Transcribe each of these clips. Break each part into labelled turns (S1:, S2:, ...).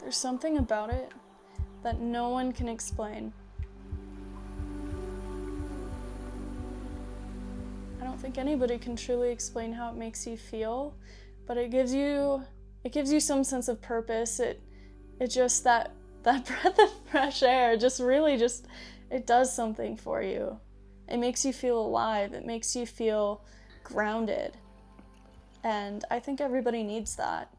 S1: There's something about it that no one can explain. I don't think anybody can truly explain how it makes you feel, but it gives you some sense of purpose. It just that breath of fresh air it does something for you. It makes you feel alive. It makes you feel grounded. And I think everybody needs that.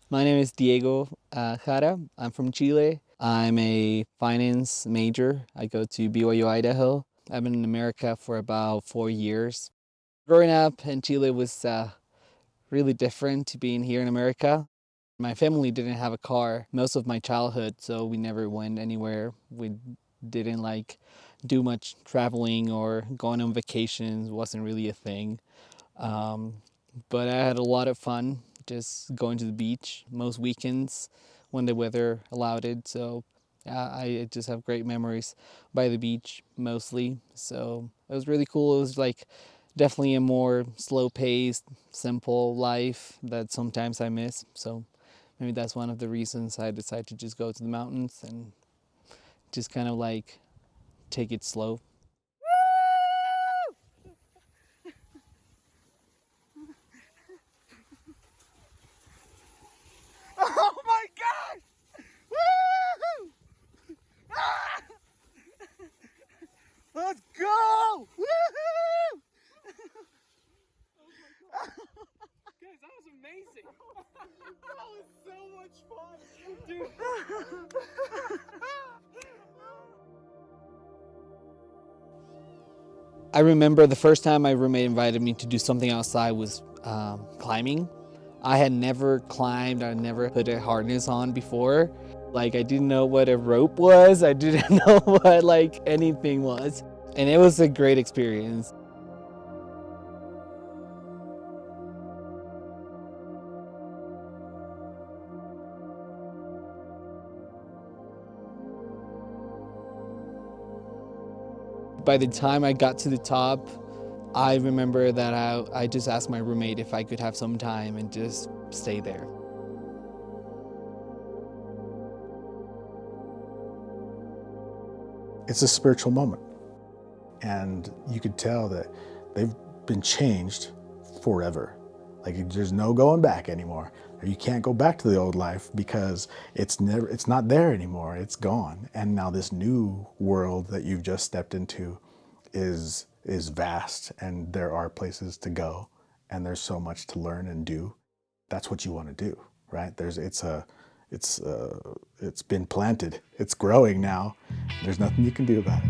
S2: My name is Diego Jara. I'm from Chile. I'm a finance major. I go to BYU, Idaho. I've been in America for about 4 years. Growing up in Chile was really different to being here in America. My family didn't have a car most of my childhood, so we never went anywhere. We didn't do much traveling or going on vacations. Wasn't really a thing. But I had a lot of fun just going to the beach most weekends when the weather allowed it. So I just have great memories by the beach mostly. So it was really cool. It was definitely a more slow-paced, simple life that sometimes I miss. So maybe that's one of the reasons I decided to just go to the mountains and just kind of take it slow.
S3: Oh my gosh! Woo! Ah! Let's go! Woohoo!
S4: Guys, that was amazing! That was so much fun! Dude!
S2: I remember the first time my roommate invited me to do something outside was climbing. I had never climbed, I never put a harness on before. I didn't know what a rope was, I didn't know what anything was. And it was a great experience. By the time I got to the top, I remember that I just asked my roommate if I could have some time and just stay there.
S5: It's a spiritual moment. And you could tell that they've been changed forever. There's no going back anymore. You can't go back to the old life because it's not there anymore. It's gone. And now this new world that you've just stepped into is vast, and there are places to go, and there's so much to learn and do. That's what you want to do, right? It's been planted. It's growing now. There's nothing you can do about it.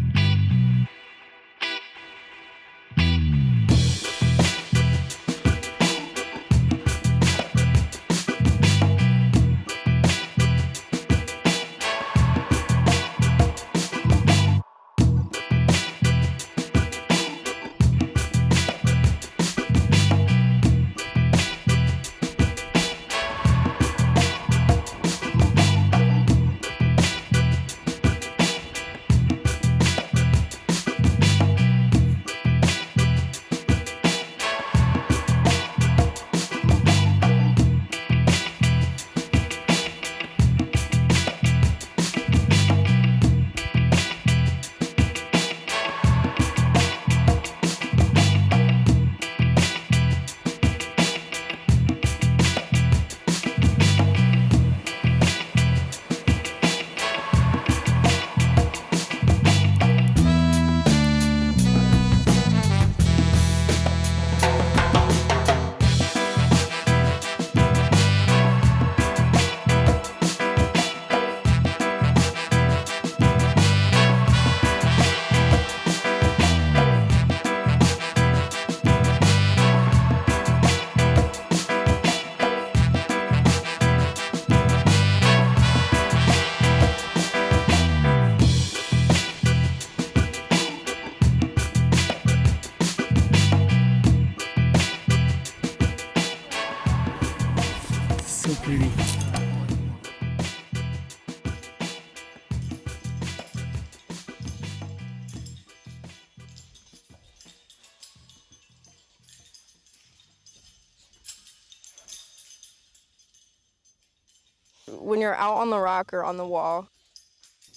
S6: when you're out on the rock or on the wall,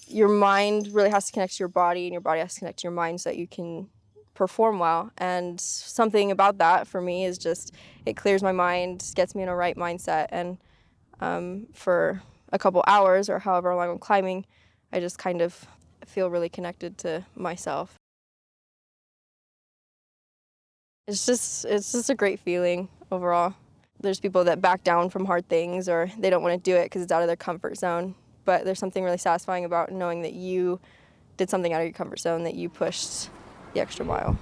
S6: your mind really has to connect to your body, and your body has to connect to your mind so that you can perform well. And something about that for me is just, it clears my mind, gets me in a right mindset. And for a couple hours or however long I'm climbing, I just kind of feel really connected to myself. It's just a great feeling overall. There's people that back down from hard things, or they don't want to do it because it's out of their comfort zone. But there's something really satisfying about knowing that you did something out of your comfort zone, that you pushed the extra mile.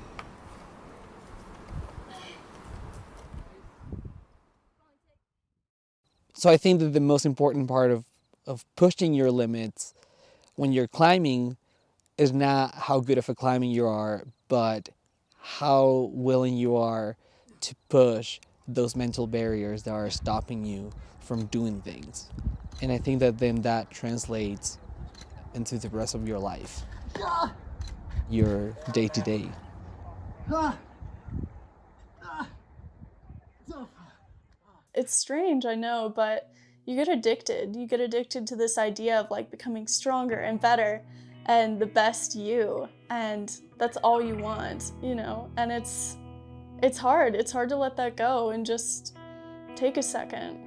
S2: So I think that the most important part of pushing your limits when you're climbing is not how good of a climber you are, but how willing you are to push those mental barriers that are stopping you from doing things. And I think that then that translates into the rest of your life, your day-to-day.
S1: It's strange, I know, but you get addicted. You get addicted to this idea of like becoming stronger and better and the best you. And that's all you want, you know? And it's hard. It's hard to let that go and just take a second.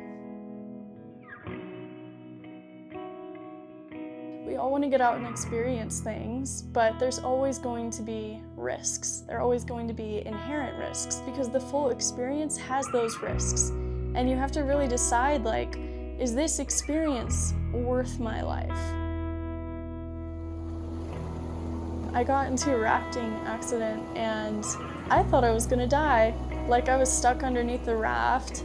S1: We all want to get out and experience things, but there's always going to be risks. There are always going to be inherent risks because the full experience has those risks. And you have to really decide, like, is this experience worth my life? I got into a rafting accident and I thought I was gonna die. Like, I was stuck underneath the raft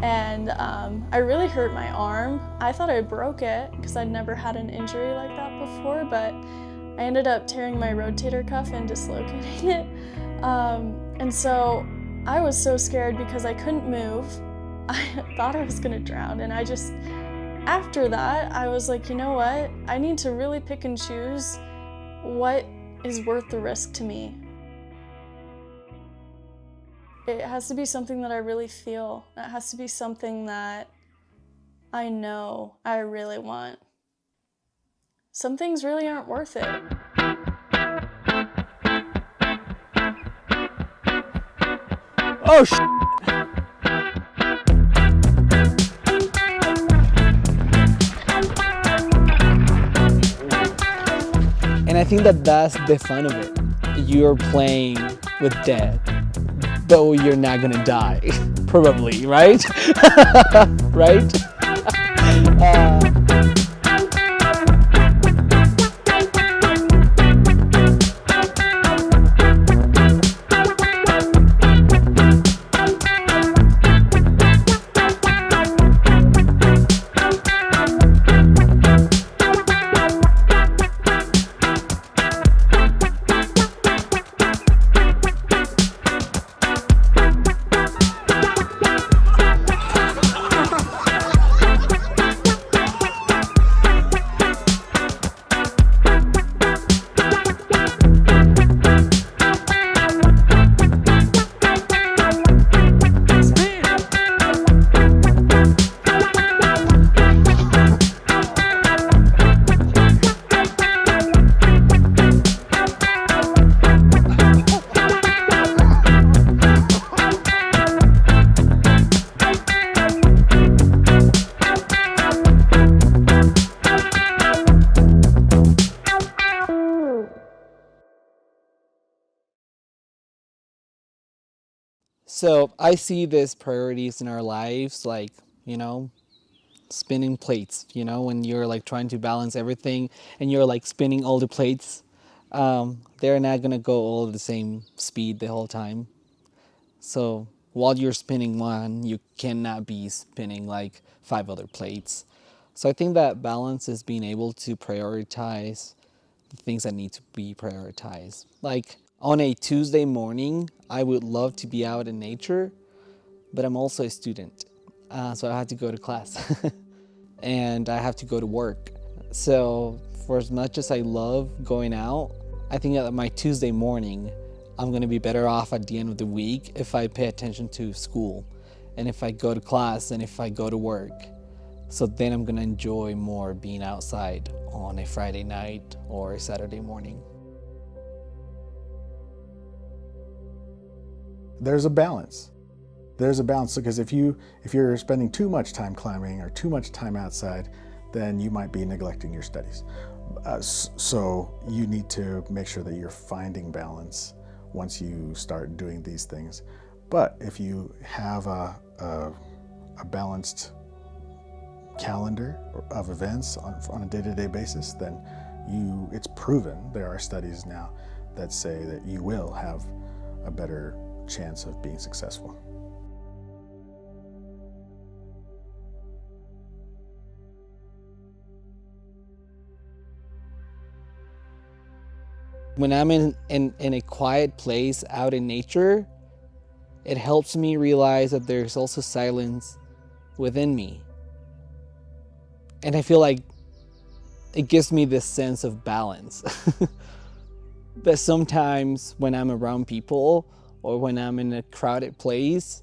S1: and I really hurt my arm. I thought I broke it because I'd never had an injury like that before, but I ended up tearing my rotator cuff and dislocating it. And so I was so scared because I couldn't move. I thought I was gonna drown, and after that, I was like, you know what? I need to really pick and choose what is worth the risk to me. It has to be something that I really feel. It has to be something that I know I really want. Some things really aren't worth it.
S3: Oh,
S2: And I think that that's the fun of it. You're playing with death, but you're not gonna die, probably, right? Right? So I see these priorities in our lives, like, spinning plates, when you're like trying to balance everything and you're like spinning all the plates, they're not gonna go all at the same speed the whole time. So while you're spinning one, you cannot be spinning like 5 other plates. So I think that balance is being able to prioritize the things that need to be prioritized. Like on a Tuesday morning, I would love to be out in nature, but I'm also a student. So I have to go to class and I have to go to work. So for as much as I love going out, I think that my Tuesday morning, I'm gonna be better off at the end of the week if I pay attention to school and if I go to class and if I go to work. So then I'm gonna enjoy more being outside on a Friday night or a Saturday morning.
S5: There's a balance. There's a balance, because if you're spending too much time climbing or too much time outside, then you might be neglecting your studies. So you need to make sure that you're finding balance once you start doing these things. But if you have a balanced calendar of events on a day-to-day basis, then it's proven, there are studies now that say that you will have a better chance of being successful.
S2: When I'm in a quiet place out in nature, it helps me realize that there's also silence within me. And I feel like it gives me this sense of balance. But sometimes when I'm around people or when I'm in a crowded place,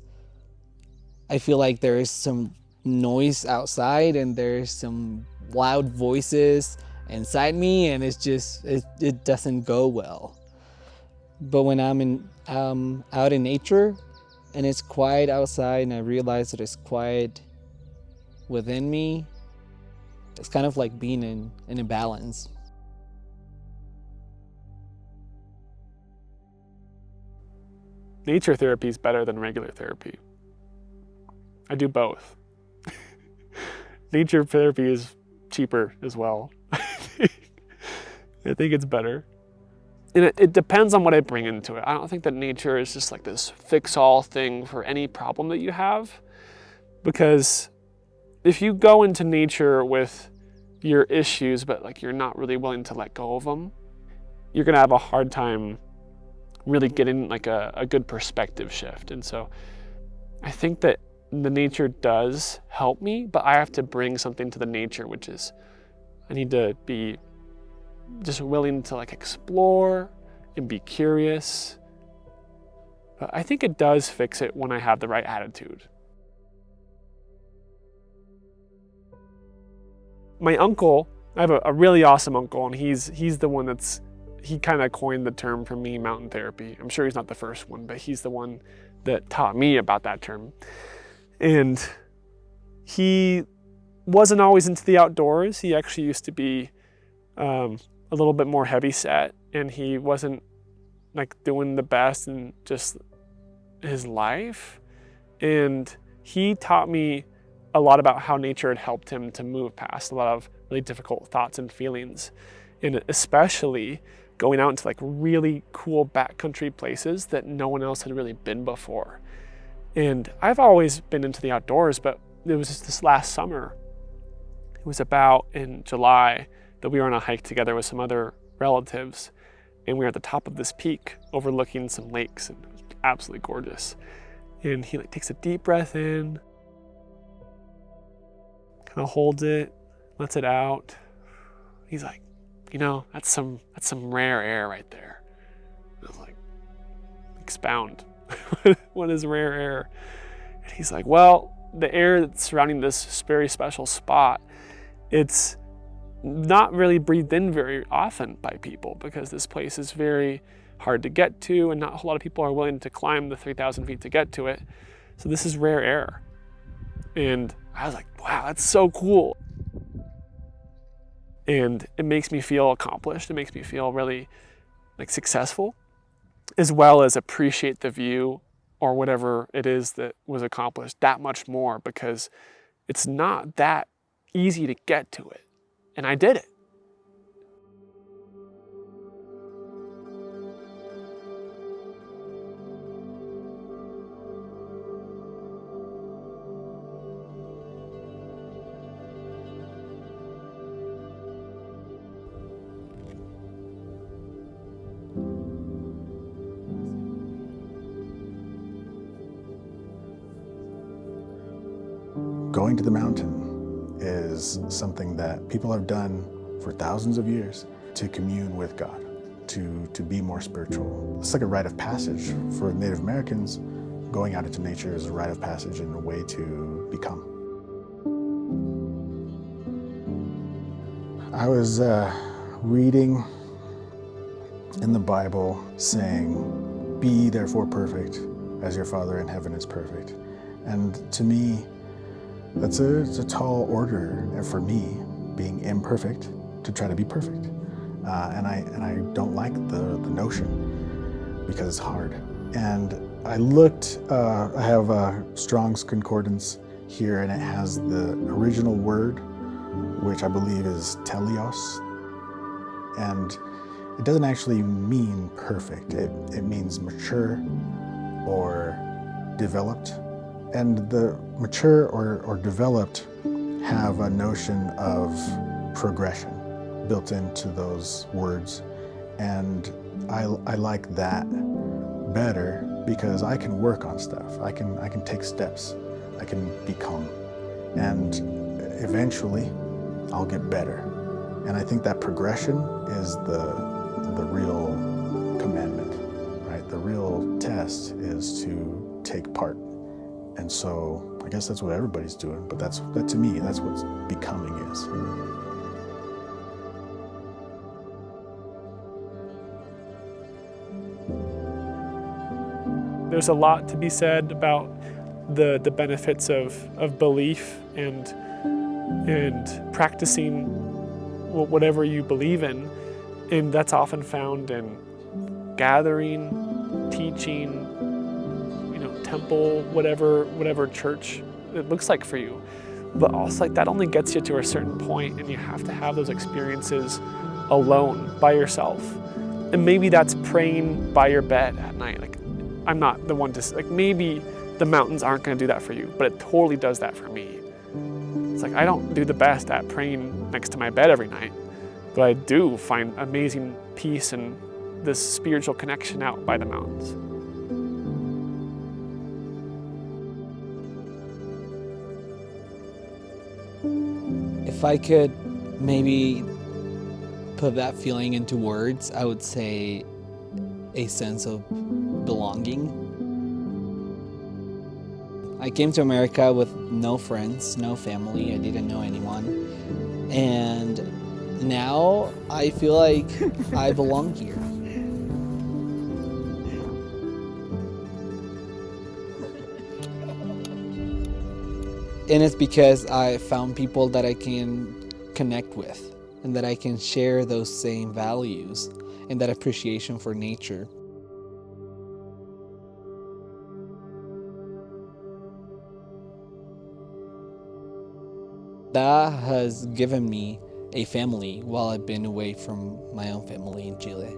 S2: I feel like there is some noise outside and there's some loud voices inside me, and it doesn't go well. But when I'm out in nature and it's quiet outside and I realize that it's quiet within me, it's kind of like being in a balance.
S4: Nature therapy is better than regular therapy. I do both. Nature therapy is cheaper as well. I think it's better. And it depends on what I bring into it. I don't think that nature is just like this fix-all thing for any problem that you have. Because if you go into nature with your issues, but like you're not really willing to let go of them, you're gonna have a hard time really getting like a good perspective shift. And so I think that the nature does help me, but I have to bring something to the nature, which is I need to be just willing to like explore and be curious. But I think it does fix it when I have the right attitude. My uncle, I have a really awesome uncle, and he's the one he kind of coined the term for me, mountain therapy. I'm sure he's not the first one, but he's the one that taught me about that term. And he wasn't always into the outdoors. He actually used to be a little bit more heavy set, and he wasn't like doing the best in just his life. And he taught me a lot about how nature had helped him to move past a lot of really difficult thoughts and feelings, and especially going out into like really cool backcountry places that no one else had really been before. And I've always been into the outdoors, but it was just this last summer. It was about in July that we were on a hike together with some other relatives, and we were at the top of this peak overlooking some lakes, and it was absolutely gorgeous. And he like takes a deep breath in, kind of holds it, lets it out. He's like, you know, that's some rare air right there. And I was like, expound. What is rare air? And he's like, well, the air that's surrounding this very special spot, it's not really breathed in very often by people because this place is very hard to get to, and not a whole lot of people are willing to climb the 3,000 feet to get to it. So this is rare air. And I was like, wow, that's so cool. And it makes me feel accomplished. It makes me feel really like successful, as well as appreciate the view or whatever it is that was accomplished that much more, because it's not that easy to get to it. And I did it.
S5: Going to the mountain is something that people have done for thousands of years to commune with God, to be more spiritual. It's like a rite of passage for Native Americans. Going out into nature is a rite of passage and a way to become. I was reading in the Bible saying, "Be therefore perfect as your Father in heaven is perfect." And to me, it's a tall order for me, being imperfect, to try to be perfect. And I don't like the notion because it's hard. And I looked, I have a Strong's Concordance here, and it has the original word, which I believe is teleos. And it doesn't actually mean perfect. It means mature or developed. And the mature or developed have a notion of progression built into those words. And I like that better because I can work on stuff. I can take steps. I can become. And eventually I'll get better. And I think that progression is the real commandment, right? The real test is to take part. And so I guess that's what everybody's doing, but that to me, that's what becoming is.
S4: There's a lot to be said about the benefits of belief and practicing whatever you believe in. And that's often found in gathering, teaching, temple, whatever church it looks like for you. But also, like, that only gets you to a certain point, and you have to have those experiences alone, by yourself. And maybe that's praying by your bed at night. Like, I'm not the one to, like, maybe the mountains aren't going to do that for you, but it totally does that for me. It's like, I don't do the best at praying next to my bed every night, but I do find amazing peace and this spiritual connection out by the mountains.
S2: If I could maybe put that feeling into words, I would say a sense of belonging. I came to America with no friends, no family. I didn't know anyone. And now I feel like I belong here. And it's because I found people that I can connect with and that I can share those same values and that appreciation for nature. That has given me a family while I've been away from my own family in Chile.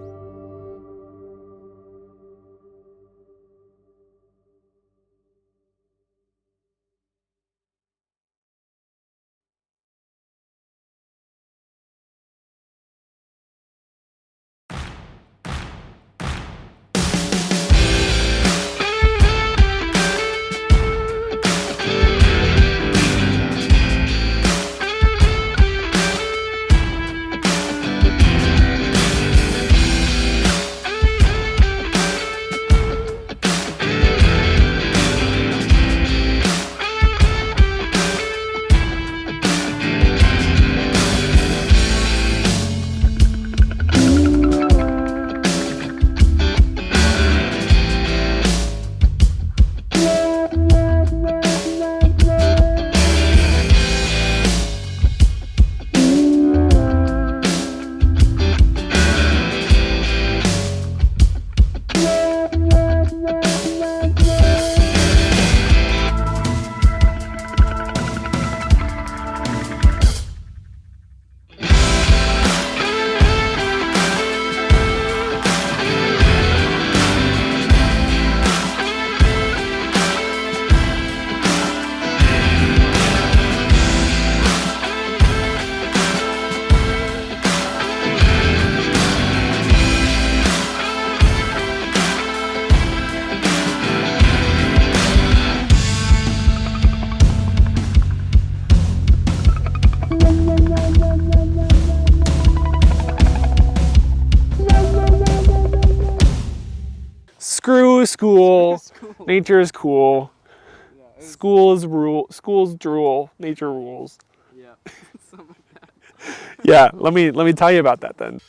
S4: Screw school. Nature is cool. School is rule. Schools drool. Nature rules.
S2: Yeah, something like that.
S4: Yeah, let me tell you about that then.